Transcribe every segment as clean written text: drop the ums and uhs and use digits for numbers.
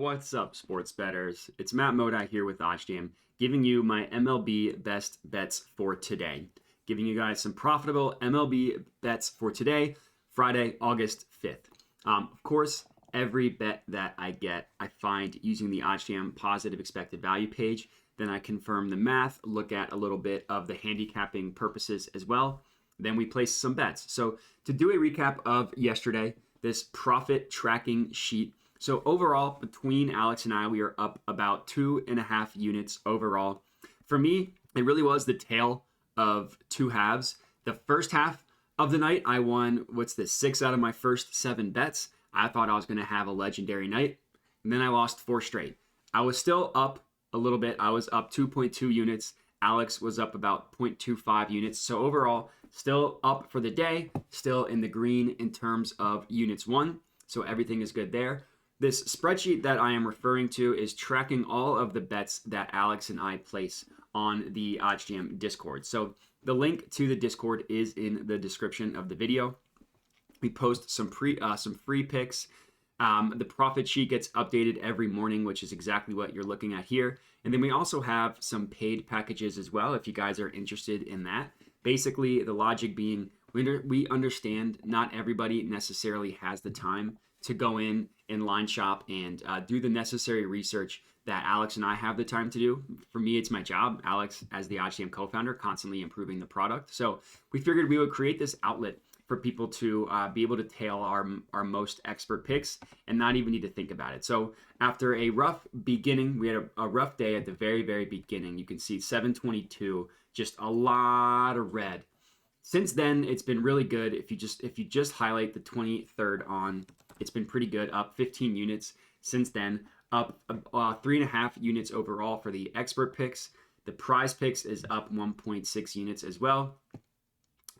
What's up, sports bettors? It's Matt Modak here with OddsJam, giving you my MLB best bets for today. Giving you guys some profitable MLB bets for today, Friday, August 5th. Of course, every bet that I get, I find using the OddsJam Positive Expected Value page. Then I confirm the math, look at a little bit of the handicapping purposes as well. Then we place some bets. So to do a recap of yesterday, this profit tracking sheet. So overall, between Alex and I, we are up about 2.5 units overall. For me, it really was the tale of two halves. The first half of the night, I won, 6 out of my first 7 bets. I thought I was going to have a legendary night. And then I lost 4 straight. I was still up a little bit. I was up 2.2 units. Alex was up about 0.25 units. So overall, still up for the day, still in the green in terms of units won. So everything is good there. This spreadsheet that I am referring to is tracking all of the bets that Alex and I place on the OddsJam Discord. So the link to the Discord is in the description of the video. We post some free picks. The profit sheet gets updated every morning, which is exactly what you're looking at here. And then we also have some paid packages as well, if you guys are interested in that. Basically, the logic being, we understand not everybody necessarily has the time to go in line shop and do the necessary research that Alex and I have the time to do. For me, it's my job. Alex, as the OddsJam co-founder, constantly improving the product. So we figured we would create this outlet for people to be able to tail our most expert picks and not even need to think about it. So after a rough beginning, we had a rough day at the very, very beginning. You can see 722, just a lot of red. Since then, it's been really good. If you just highlight the 23rd on, it's been pretty good, up 15 units since then, up 3.5 units overall for the expert picks. The prize picks is up 1.6 units as well.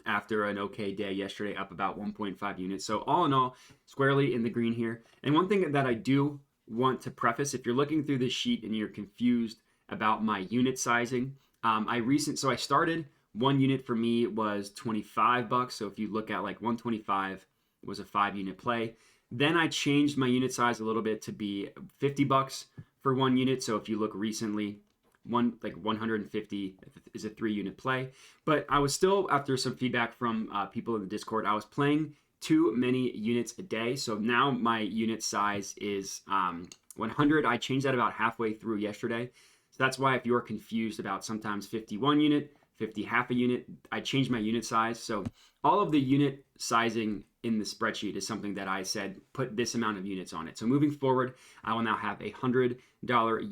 After an okay day yesterday, up about 1.5 units. So all in all, squarely in the green here. And one thing that I do want to preface, if you're looking through this sheet and you're confused about my unit sizing, so I started 1 unit for me was $25. So if you look at like 125 was a 5-unit play. Then I changed my unit size a little bit to be $50 for 1 unit. So if you look recently, 150 is a 3-unit play. But I was still, after some feedback from people in the Discord, I was playing too many units a day. So now my unit size is 100. I changed that about halfway through yesterday. So that's why if you're confused about sometimes 51 unit, 50 half a unit, I changed my unit size. So all of the unit sizing in the spreadsheet is something that I said, put this amount of units on it. So moving forward, I will now have a $100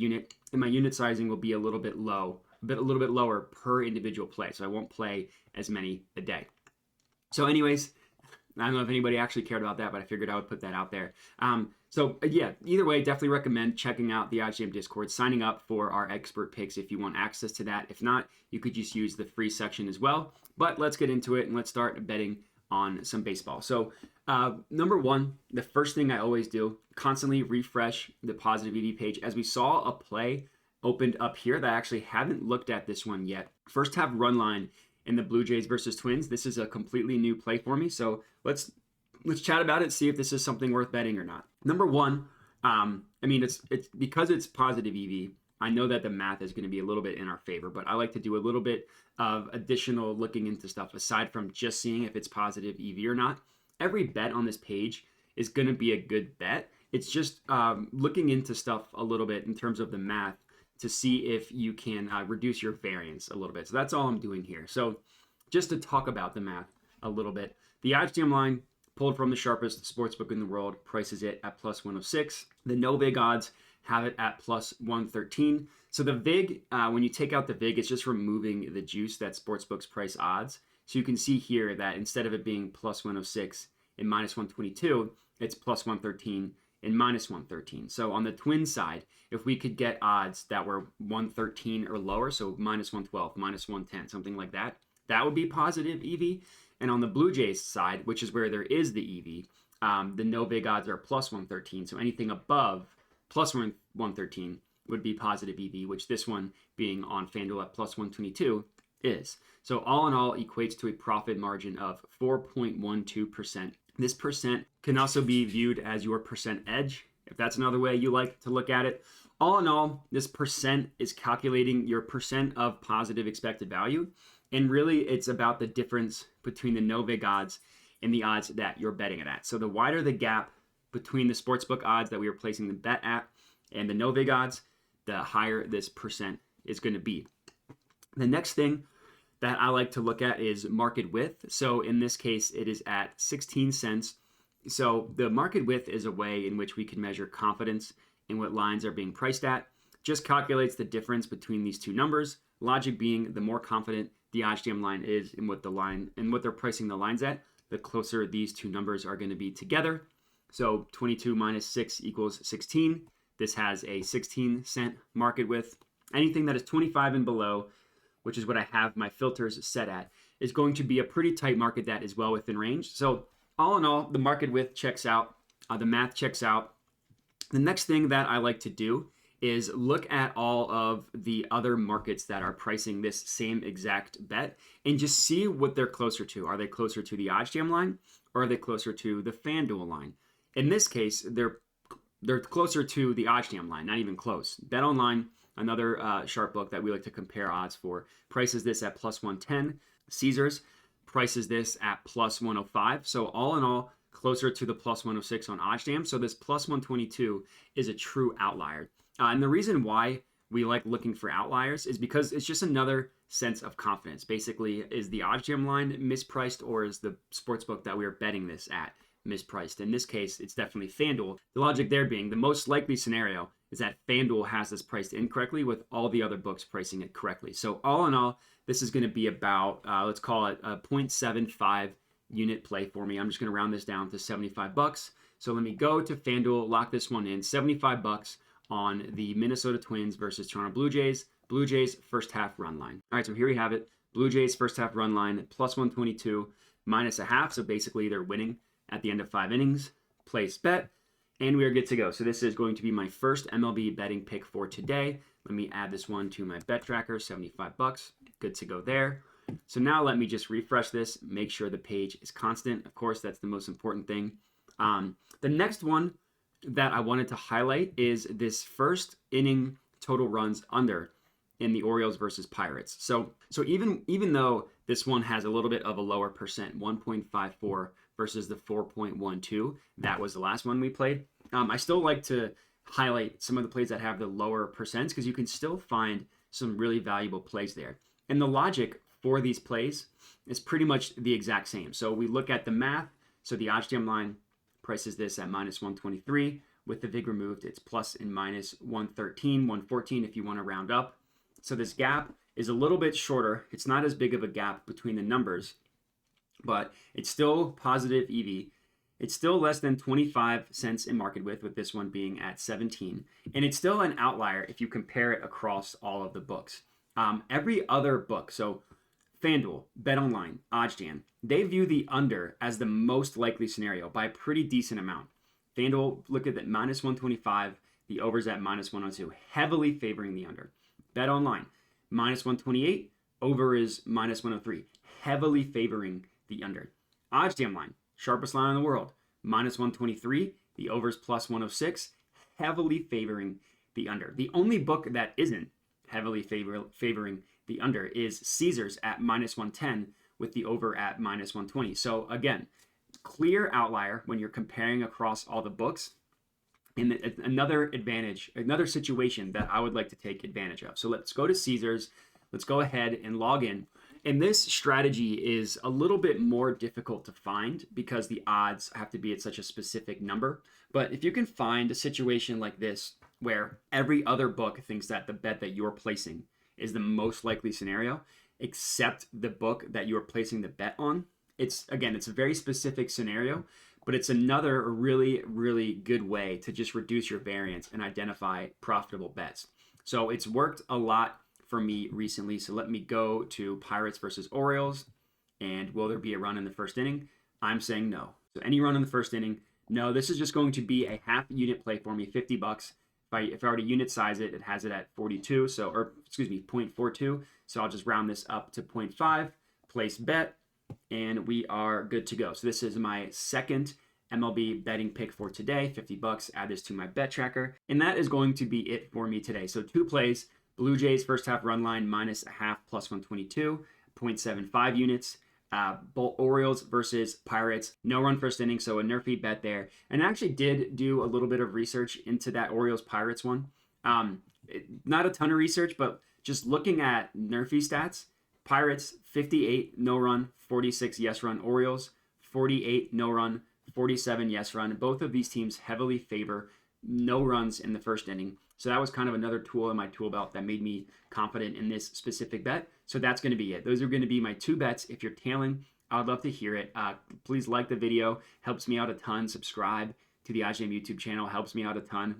unit, and my unit sizing will be a little bit lower per individual play. So I won't play as many a day. So anyways, I don't know if anybody actually cared about that, but I figured I would put that out there. Either way, definitely recommend checking out the OddsJam Discord, signing up for our expert picks if you want access to that. If not, you could just use the free section as well. But let's get into it and let's start betting on some baseball. So number one, the first thing I always do, constantly refresh the Positive EV page. As we saw a play opened up here that I actually haven't looked at this one yet. First half run line in the Blue Jays versus Twins. This is a completely new play for me. So let's chat about it, see if this is something worth betting or not. Number one, it's because it's Positive EV. I know that the math is going to be a little bit in our favor, but I like to do a little bit of additional looking into stuff aside from just seeing if it's Positive EV or not. Every bet on this page is going to be a good bet. It's just looking into stuff a little bit in terms of the math to see if you can reduce your variance a little bit. So that's all I'm doing here. So just to talk about the math a little bit, the OddsJam line pulled from the sharpest sportsbook in the world, prices it at plus 106. The no vig odds have it at plus 113. So the vig, when you take out the vig, it's just removing the juice that sportsbooks price odds. So you can see here that instead of it being plus 106 and minus 122, it's plus 113 and minus 113. So on the Twins side, if we could get odds that were 113 or lower, so minus 112, minus 110, something like that, that would be Positive EV. And on the Blue Jays side, which is where there is the EV, the no vig odds are plus 113. So anything above plus 113 would be Positive EV, which this one being on FanDuel at plus 122 is. So all in all equates to a profit margin of 4.12%. This percent can also be viewed as your percent edge if that's another way you like to look at it. All in all, this percent is calculating your percent of positive expected value. And really, it's about the difference between the no vig odds and the odds that you're betting it at. So the wider the gap between the sportsbook odds that we are placing the bet at and the no vig odds, the higher this percent is going to be. The next thing that I like to look at is market width. So in this case, it is at 16 cents. So the market width is a way in which we can measure confidence in what lines are being priced at. Just calculates the difference between these two numbers. Logic being, the more confident the OddsJam line is in what they're pricing the lines at, the closer these two numbers are going to be together. So 22 minus 6 equals 16. This has a 16-cent market width. Anything that is 25 and below, which is what I have my filters set at, is going to be a pretty tight market that is well within range. So all in all, the market width checks out. The math checks out. The next thing that I like to do is look at all of the other markets that are pricing this same exact bet and just see what they're closer to. Are they closer to the OddsJam line, or are they closer to the FanDuel line? In this case, they're closer to the OddsJam line, not even close. BetOnline, another sharp book that we like to compare odds for, prices this at plus 110. Caesars prices this at plus 105. So all in all, closer to the plus 106 on OddsJam. So this plus 122 is a true outlier. And the reason why we like looking for outliers is because it's just another sense of confidence. Basically, is the OddsJam line mispriced, or is the sportsbook that we are betting this at mispriced? In this case, it's definitely FanDuel. The logic there being the most likely scenario is that FanDuel has this priced incorrectly with all the other books pricing it correctly. So all in all, this is going to be about, let's call it a 0.75 unit play for me. I'm just going to round this down to $75. So let me go to FanDuel, lock this one in, $75 on the Minnesota Twins versus Toronto Blue Jays. Blue Jays first half run line. All right, so here we have it. Blue Jays first half run line, plus 122, minus a half. So basically they're winning at the end of 5 innings. Place bet, and we are good to go. So this is going to be my first MLB betting pick for today. Let me add this one to my bet tracker, $75. Good to go there. So now let me just refresh this, make sure the page is constant. Of course, that's the most important thing. The next one that I wanted to highlight is this first inning total runs under in the Orioles versus Pirates. So even though this one has a little bit of a lower percent, 1.54 versus the 4.12, that was the last one we played, I still like to highlight some of the plays that have the lower percents because you can still find some really valuable plays there. And the logic for these plays is pretty much the exact same. So we look at the math. So the OddsJam line prices this at minus 123. With the VIG removed, it's plus and minus 113, 114 if you want to round up. So this gap is a little bit shorter. It's not as big of a gap between the numbers, but it's still positive EV. It's still less than 25 cents in market width, with this one being at 17. And it's still an outlier if you compare it across all of the books. Every other book, so FanDuel, BetOnline, OddsJam, they view the under as the most likely scenario by a pretty decent amount. FanDuel, look at that, minus 125. The over's at minus 102, heavily favoring the under. BetOnline, minus 128. Over is minus 103, heavily favoring the under. OddsJam line, sharpest line in the world, minus 123. The over's plus 106, heavily favoring the under. The only book that isn't heavily favoring the under is Caesars at minus 110 with the over at minus 120. So again, clear outlier when you're comparing across all the books. And another advantage, another situation that I would like to take advantage of. So let's go to Caesars. Let's go ahead and log in. And this strategy is a little bit more difficult to find because the odds have to be at such a specific number. But if you can find a situation like this where every other book thinks that the bet that you're placing is the most likely scenario, except the book that you're placing the bet on, it's a very specific scenario, but it's another really, really good way to just reduce your variance and identify profitable bets. So it's worked a lot for me recently. So let me go to Pirates versus Orioles. And will there be a run in the first inning? I'm saying no. So any run in the first inning, no. This is just going to be a half unit play for me, $50. If I were to unit size it, it has it at 42, 0.42. So I'll just round this up to 0.5, place bet, and we are good to go. So this is my second MLB betting pick for today, 50 bucks. Add this to my bet tracker. And that is going to be it for me today. So 2 plays, Blue Jays first half run line minus a half plus 122, 0.75 units. Orioles versus Pirates, no run first inning, so a nerfy bet there. And I actually did do a little bit of research into that Orioles Pirates one. Not a ton of research, but just looking at nerfy stats, Pirates 58 no run, 46 yes run. Orioles 48 no run, 47 yes run. Both of these teams heavily favor no runs in the first inning. So that was kind of another tool in my tool belt that made me confident in this specific bet. So that's going to be it. Those are going to be my 2 bets. If you're tailing, I would love to hear it. Please like the video. Helps me out a ton. Subscribe to the OddsJam YouTube channel. Helps me out a ton.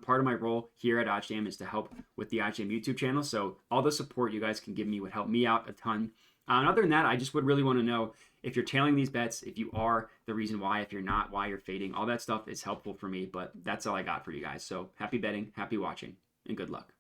Part of my role here at OddsJam is to help with the OddsJam YouTube channel. So all the support you guys can give me would help me out a ton. And other than that, I just would really want to know if you're tailing these bets, if you are, the reason why, if you're not, why you're fading. All that stuff is helpful for me, but that's all I got for you guys. So happy betting, happy watching, and good luck.